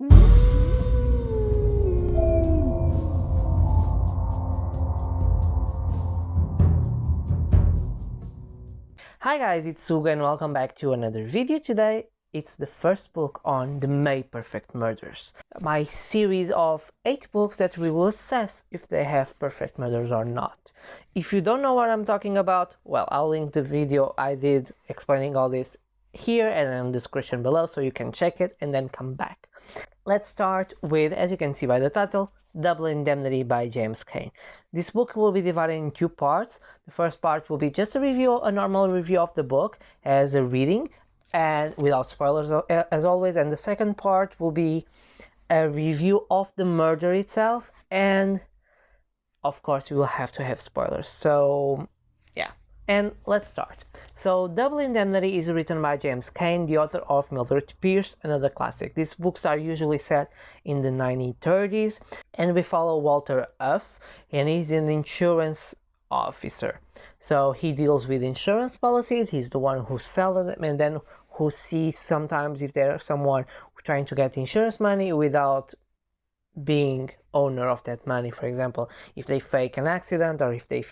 Hi guys, it's Suga and welcome back to another video. Today it's the first book on the May Perfect Murders, my series of 8 books that we will assess if they have perfect murders or not. If you don't know what I'm talking about, well, I'll link the video I did explaining all this here and in the description below so you can check it and then come back. Let's start with, as you can see by the title, Double Indemnity by James Cain. This book will be divided in 2 parts. The first part will be just a normal review of the book as a reading and without spoilers as always, and the second part will be a review of the murder itself, and of course we will have to have spoilers. So yeah, and let's start. So Double Indemnity is written by James Cain, the author of Mildred Pierce, another classic. These books are usually set in the 1930s, and we follow Walter Uff, and he's an insurance officer. So he deals with insurance policies. He's the one who sells them and then who sees sometimes if there's someone trying to get insurance money without being owner of that money. For example, if they fake an accident or if they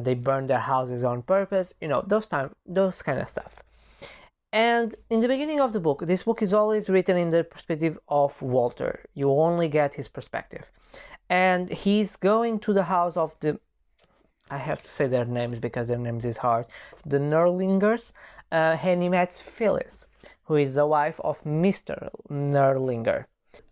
they burn their houses on purpose, you know, those kind of stuff. And in the beginning of the book, this book is always written in the perspective of Walter. You only get his perspective, and he's going to the house of the, I have to say their names because their names is hard, the Nerlingers, and he meets Phyllis, who is the wife of Mr. Nerlinger.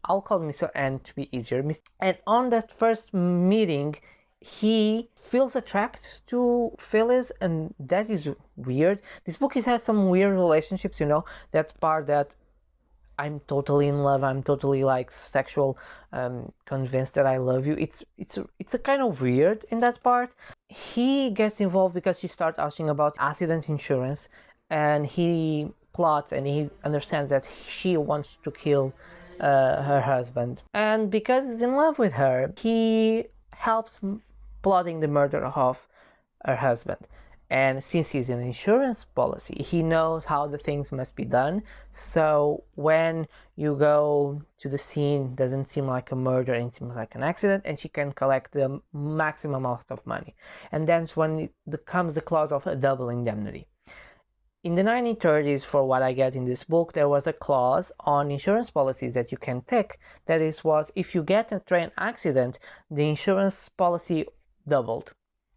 I'll call Mr. N to be easier. And on that first meeting, he feels attracted to Phyllis, and that is weird. This book has some weird relationships, you know, that part that I'm totally in love, I'm totally like sexual, convinced that I love you. It's a kind of weird in that part. He gets involved because she starts asking about accident insurance, and he plots and he understands that she wants to kill her husband, and because he's in love with her, he helps plotting the murder of her husband. And since he's an insurance policy, he knows how the things must be done. So when you go to the scene, it doesn't seem like a murder, it seems like an accident, and she can collect the maximum amount of money. And that's when comes the clause of a double indemnity. In the 1930s, for what I get in this book, there was a clause on insurance policies that you can take. That was if you get a train accident, the insurance policy doubled.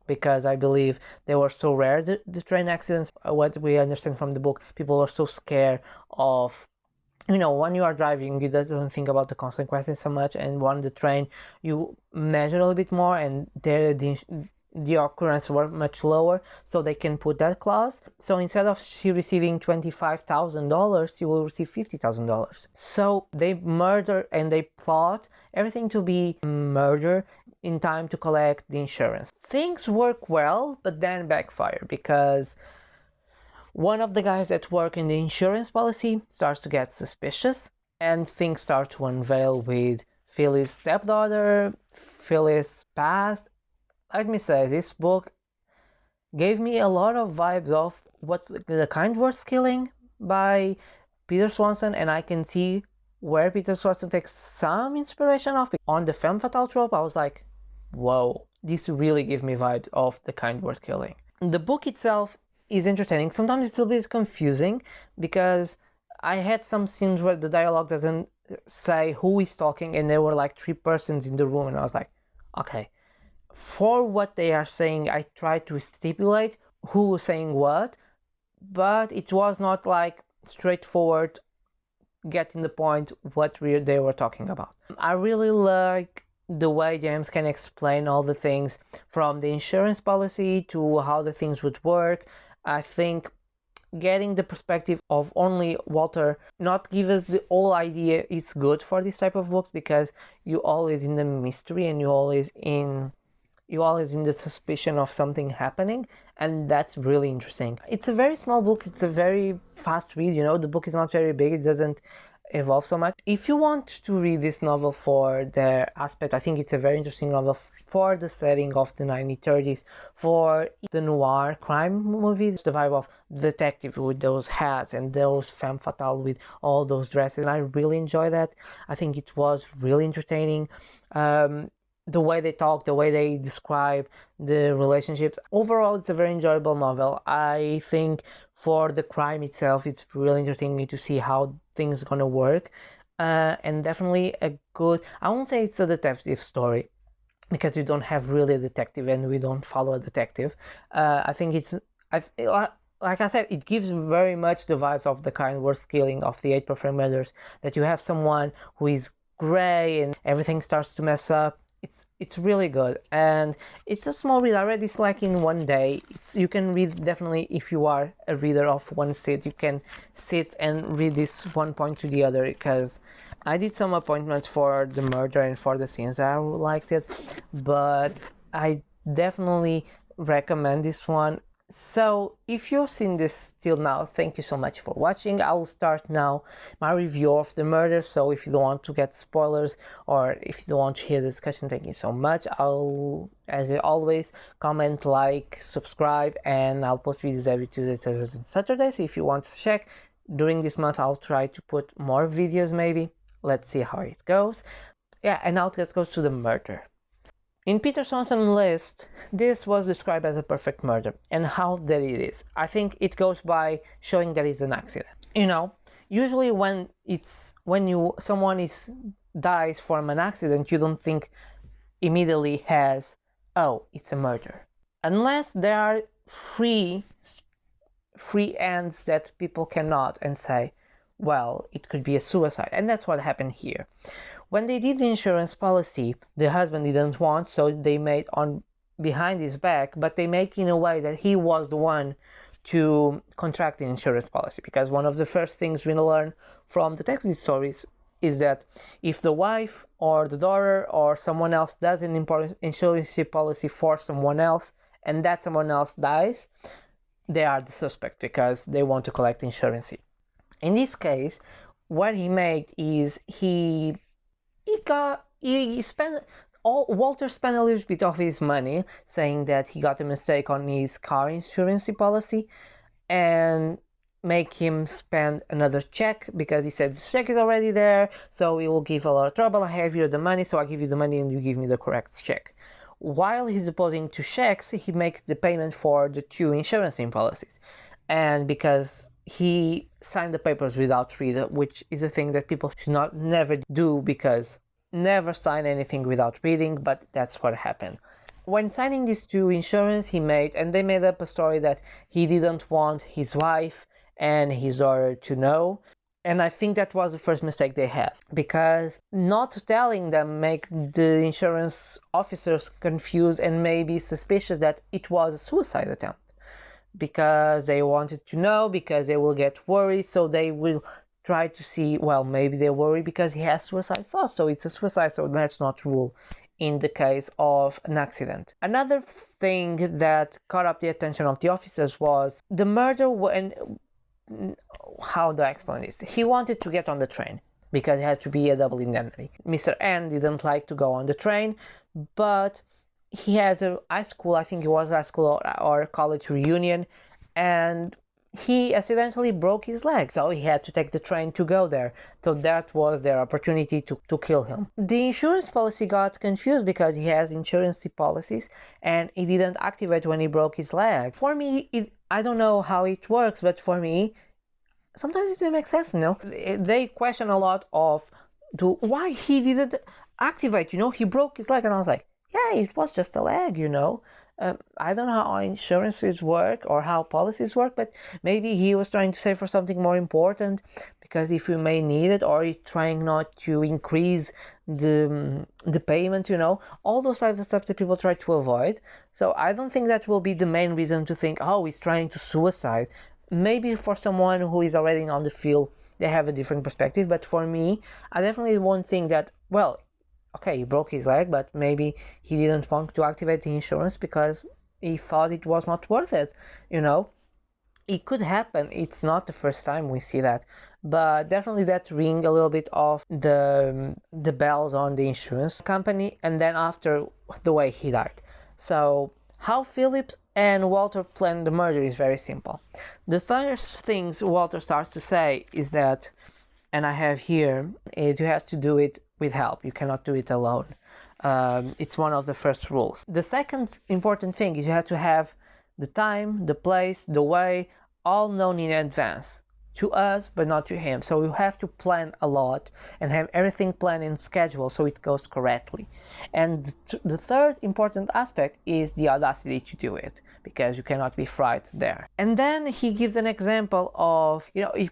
Because I believe they were so rare, the train accidents. What we understand from the book, people are so scared of, you know, when you are driving, you don't think about the consequences so much, and on the train, you measure a little bit more, and the occurrence were much lower, so they can put that clause. So instead of she receiving $25,000, she will receive $50,000. So they murder and they plot everything to be murder in time to collect the insurance. Things work well, but then backfire, because one of the guys that work in the insurance policy starts to get suspicious, and things start to unveil with Phyllis' stepdaughter, Phyllis' past. Let me say, this book gave me a lot of vibes of what The Kind Worth Killing by Peter Swanson, and I can see where Peter Swanson takes some inspiration of. On the femme fatale trope, I was like, whoa, this really gave me vibes of The Kind Worth Killing. The book itself is entertaining. Sometimes it's a bit confusing because I had some scenes where the dialogue doesn't say who is talking, and there were like 3 persons in the room, and I was like, okay. For what they are saying, I tried to stipulate who was saying what, but it was not like straightforward getting the point what they were talking about. I really like the way James can explain all the things, from the insurance policy to how the things would work. I think getting the perspective of only Walter, not give us the whole idea, is good for this type of books, because you always in the mystery and you always in the suspicion of something happening, and that's really interesting. It's a very small book, it's a very fast read, you know, the book is not very big, it doesn't evolve so much. If you want to read this novel for the aspect, I think it's a very interesting novel for the setting of the 1930s, for the noir crime movies, the vibe of detective with those hats and those femme fatale with all those dresses. And I really enjoy that. I think it was really entertaining. The way they talk, the way they describe the relationships. Overall, it's a very enjoyable novel. I think for the crime itself, it's really interesting to see how things are gonna work. And definitely a good, I won't say it's a detective story, because you don't have really a detective and we don't follow a detective. I think it's, like I said, it gives very much the vibes of the kind worth killing of the 8 Perfect Murders, that you have someone who is gray and everything starts to mess up. It's really good, and it's a small read. I read this like in one day. You can read, definitely, if you are a reader of one sit, you can sit and read this one point to the other, because I did some appointments for the murder and for the scenes. I liked it, but I definitely recommend this one. So if you've seen this till now, thank you so much for watching. I will start now my review of the murder, so if you don't want to get spoilers or if you don't want to hear the discussion, thank you so much. I'll, as always, comment, like, subscribe, and I'll post videos every Tuesday, Thursdays, and Saturdays. If you want to check, during this month I'll try to put more videos, maybe. Let's see how it goes. Yeah, and now let's go to the murder. In Peter Swanson's list, this was described as a perfect murder, and how that it is. I think it goes by showing that it's an accident. You know, usually when someone dies from an accident, you don't think immediately as, oh, it's a murder, unless there are free ends that people cannot and say, well, it could be a suicide, and that's what happened here. When they did the insurance policy, the husband didn't want, so they made on behind his back, but they make in a way that he was the one to contract the insurance policy. Because one of the first things we learn from detective stories is that if the wife or the daughter or someone else does an insurance policy for someone else and that someone else dies, they are the suspect because they want to collect insurance. In this case, what he made is he spent Walter spent a little bit of his money, saying that he got a mistake on his car insurance policy, and make him spend another check because he said this check is already there, so it will give a lot of trouble. I have you the money, so I give you the money and you give me the correct check. While he's opposing 2 checks, he makes the payment for the 2 insurance policies, and because he signed the papers without reading, which is a thing that people should never do, because never sign anything without reading, but that's what happened. When signing these 2 insurance he made, and they made up a story that he didn't want his wife and his daughter to know, and I think that was the first mistake they had, because not telling them make the insurance officers confused and maybe suspicious that it was a suicide attempt. Because they wanted to know, because they will get worried, so they will try to see, well, maybe they worry because he has suicide thoughts, so it's a suicide, so let's not rule in the case of an accident. Another thing that caught up the attention of the officers was the murder. How do I explain this? He wanted to get on the train because it had to be a double indemnity. Mr. N didn't like to go on the train, but he has a high school, I think it was high school or college reunion, and he accidentally broke his leg, so he had to take the train to go there. So that was their opportunity to kill him. The insurance policy got confused because he has insurance policies and it didn't activate when he broke his leg. For me, I don't know how it works, but for me, sometimes it doesn't make sense, you know? They question a lot of why he didn't activate, you know? He broke his leg, and I was like, yeah, it was just a leg, you know? I don't know how insurances work or how policies work, but maybe he was trying to save for something more important, because if you may need it, or he's trying not to increase the payments, you know, all those types of stuff that people try to avoid. So I don't think that will be the main reason to think, oh, he's trying to suicide. Maybe for someone who is already on the field, they have a different perspective, but for me, I definitely won't think that, well, okay, he broke his leg, but maybe he didn't want to activate the insurance because he thought it was not worth it, you know? It could happen. It's not the first time we see that, but definitely that ring a little bit of the bells on the insurance company, and then after the way he died. So how Phillips and Walter planned the murder is very simple. The first things Walter starts to say is that, and I have here, is you have to do it with help. You cannot do it alone. It's one of the first rules. The second important thing is you have to have the time, the place, the way, all known in advance to us, but not to him. So you have to plan a lot and have everything planned and scheduled so it goes correctly. And the third important aspect is the audacity to do it, because you cannot be frightened there. And then he gives an example of,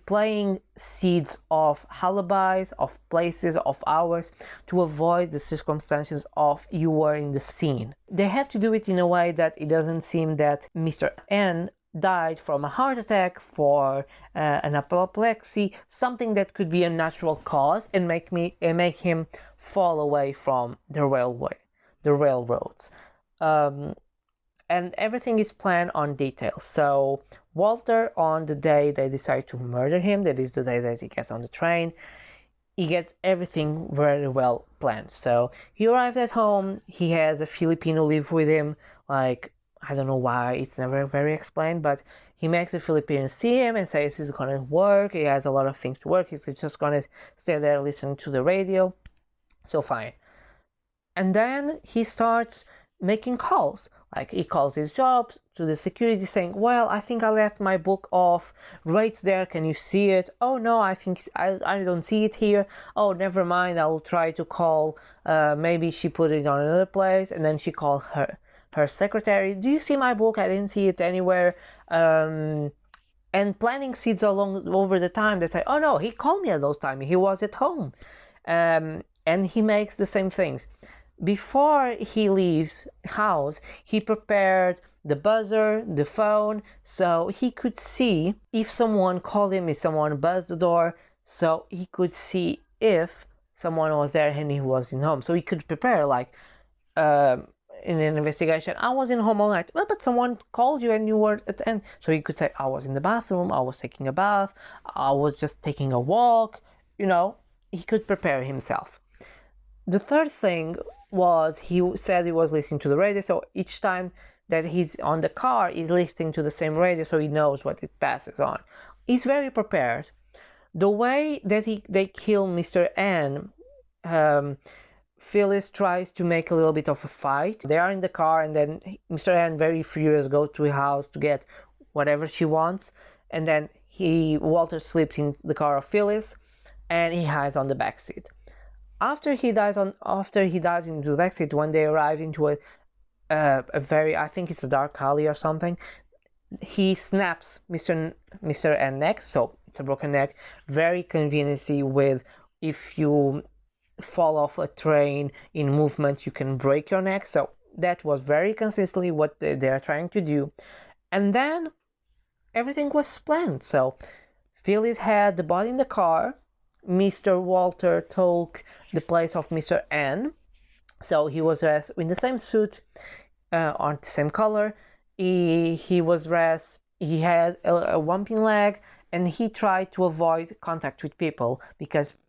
playing seeds of alibis, of places, of hours, to avoid the circumstances of you were in the scene. They have to do it in a way that it doesn't seem that Mr. N died from a heart attack, for an apoplexy, something that could be a natural cause, and make him fall away from the railroads. And everything is planned on details. So Walter, on the day they decide to murder him, that is the day that he gets on the train, he gets everything very well planned. So he arrived at home, he has a Filipino live with him, like, I don't know why, it's never very explained, but he makes the Filipinos see him and says he's gonna work, he has a lot of things to work, he's just gonna stay there listening to the radio, so fine. And then he starts making calls, like he calls his jobs to the security saying, well, I think I left my book of rates there, can you see it? Oh no, I think I don't see it here. Oh, never mind, I will try to call, maybe she put it on another place. And then she calls her secretary, do you see my book? I didn't see it anywhere. And planting seeds over the time. They say, oh no, he called me at those times, he was at home. And he makes the same things. Before he leaves house, he prepared the buzzer, the phone, so he could see if someone called him, if someone buzzed the door, so he could see if someone was there and he was in home. So he could prepare, like, in an investigation, I was in home all night, but someone called you and you were at the end. So he could say, I was in the bathroom, I was taking a bath, I was just taking a walk, he could prepare himself. The third thing was, he said he was listening to the radio, so each time that he's on the car, he's listening to the same radio, so he knows what it passes on. He's very prepared. The way that they kill Mr. N, Phyllis tries to make a little bit of a fight. They are in the car, and then Mr. N, very furious, goes to his house to get whatever she wants, and then Walter sleeps in the car of Phyllis, and he hides on the back seat. After he dives into the backseat, when they arrive into a very, I think it's a dark alley or something, he snaps Mr. N neck, so it's a broken neck. Very conveniently, with if you fall off a train in movement, you can break your neck. So that was very consistently what they are trying to do. And then everything was planned. So Phyllis had the body in the car. Mr. Walter took the place of Mr. N. So he was dressed in the same suit, on the same color. He was dressed, he had a one-pin leg, and he tried to avoid contact with people,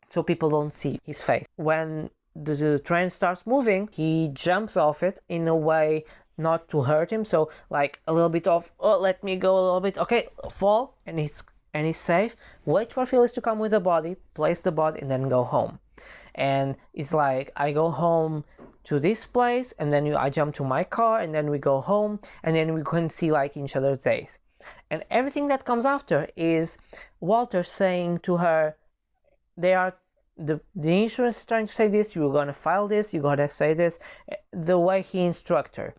so people don't see his face. When the train starts moving, he jumps off it in a way not to hurt him. So like a little bit of, oh, let me go a little bit, okay, fall, and he's safe. Wait for Phyllis to come with the body, place the body, and then go home. And it's like, I go home to this place, and then I jump to my car, and then we go home, and then we can see like each other's days. And everything that comes after is Walter saying to her, the insurance is trying to say this, you're gonna file this, you gotta say this, the way he instructs her.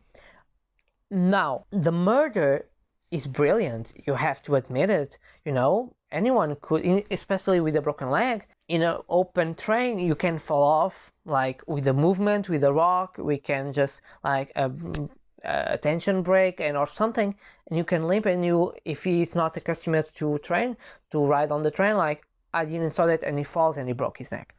Now, the murder is brilliant, you have to admit it. Anyone could, especially with a broken leg, in an open train, you can fall off, like with the movement, with a rock, we can just like a tension break or something, and you can limp, and if he's not accustomed to ride on the train, like I didn't saw that, and he falls and he broke his neck.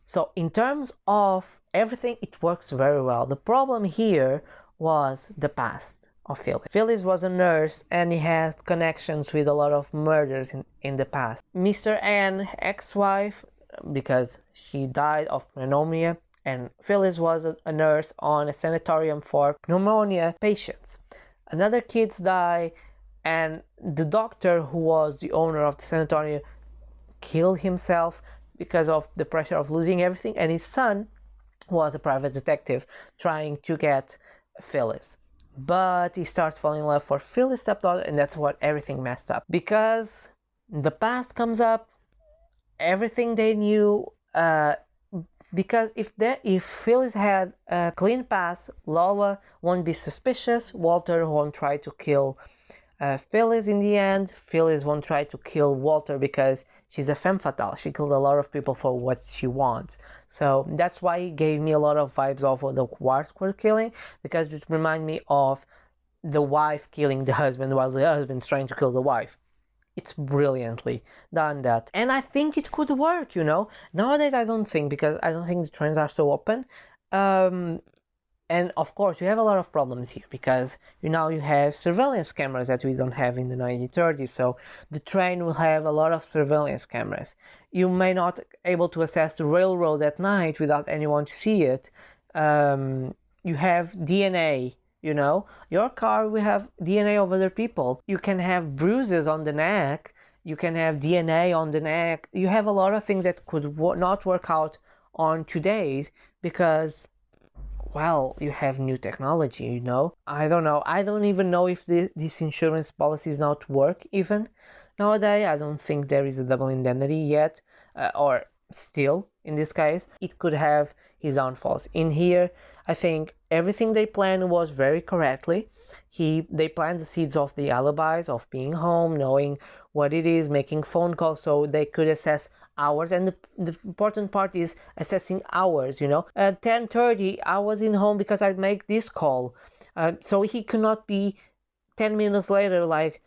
So in terms of everything, it works very well. The problem here was the past. of Phyllis. Phyllis was a nurse and he had connections with a lot of murders in the past. Mr. N, ex-wife, because she died of pneumonia, and Phyllis was a nurse on a sanatorium for pneumonia patients. Another kids die, and the doctor who was the owner of the sanatorium killed himself because of the pressure of losing everything, and his son was a private detective trying to get Phyllis. But he starts falling in love for Phyllis' stepdaughter, and that's what everything messed up. Because the past comes up, everything they knew, because if Phyllis had a clean past, Lola won't be suspicious, Walter won't try to kill Phyllis in the end. Phyllis won't try to kill Walter because she's a femme fatale. She killed a lot of people for what she wants. So that's why it gave me a lot of vibes of the Wartquart killing, because it reminded me of the wife killing the husband while the husband's trying to kill the wife. It's brilliantly done that. And I think it could work, you know. Nowadays I don't think, because I don't think the trends are so open. And of course, you have a lot of problems here because you have surveillance cameras that we don't have in the 1930s. So the train will have a lot of surveillance cameras. You may not be able to access the railroad at night without anyone to see it. You have DNA, Your car will have DNA of other people. You can have bruises on the neck. You can have DNA on the neck. You have a lot of things that could not work out on today's because, well, you have new technology, I don't know. I don't even know if this insurance policy is not work even nowadays. I don't think there is a double indemnity yet, or still in this case. It could have his own faults. In here, I think everything they planned was very correctly. They planned the seeds of the alibis, of being home, knowing what it is, making phone calls so they could assess hours. And the important part is assessing hours, At 10:30, I was in home because I'd make this call. So he could not be 10 minutes later, like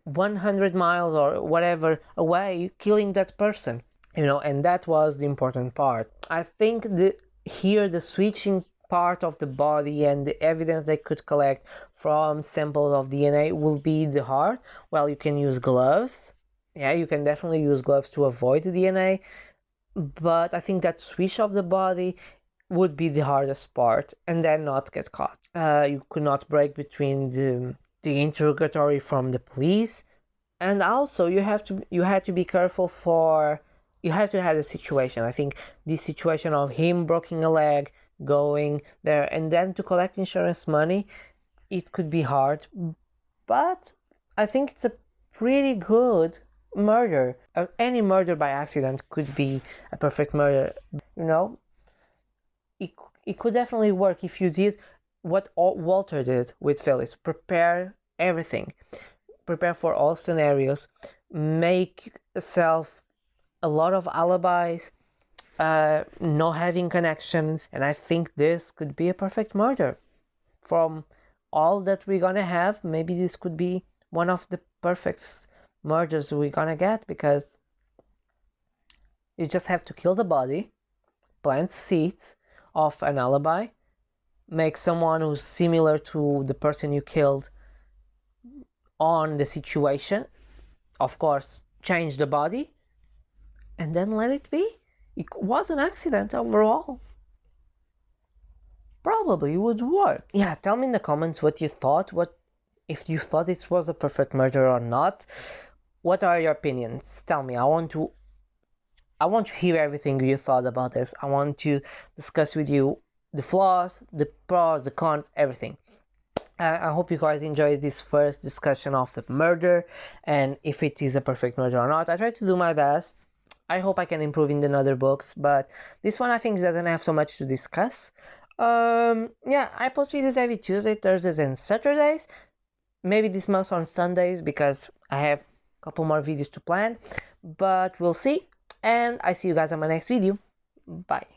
100 miles or whatever away, killing that person, and that was the important part. I think here the switching part of the body and the evidence they could collect from samples of DNA will be the hard. Well, you can use gloves. Yeah, you can definitely use gloves to avoid the DNA. But I think that switch of the body would be the hardest part, and then not get caught. You could not break between the interrogatory from the police, and also you had to be careful for. You have to have a situation. I think this situation of him breaking a leg, going there, and then to collect insurance money, it could be hard. But I think it's a pretty good murder. Any murder by accident could be a perfect murder. It could definitely work if you did what Walter did with Phyllis. Prepare everything. Prepare for all scenarios. Make yourself a lot of alibis, not having connections, and I think this could be a perfect murder. From all that we're gonna have, maybe this could be one of the perfect murders we're gonna get, because you just have to kill the body, plant seeds of an alibi, make someone who's similar to the person you killed on the situation, of course, change the body, and then let it be. It was an accident overall. Probably would work. Yeah, tell me in the comments what you thought. If you thought this was a perfect murder or not. What are your opinions? Tell me. I want to hear everything you thought about this. I want to discuss with you the flaws, the pros, the cons, everything. I hope you guys enjoyed this first discussion of the murder and if it is a perfect murder or not. I tried to do my best. I hope I can improve in the other books, but this one I think doesn't have so much to discuss. Yeah, I post videos every Tuesday, Thursdays, and Saturdays. Maybe this month on Sundays because I have a couple more videos to plan, but we'll see. And I see you guys on my next video. Bye.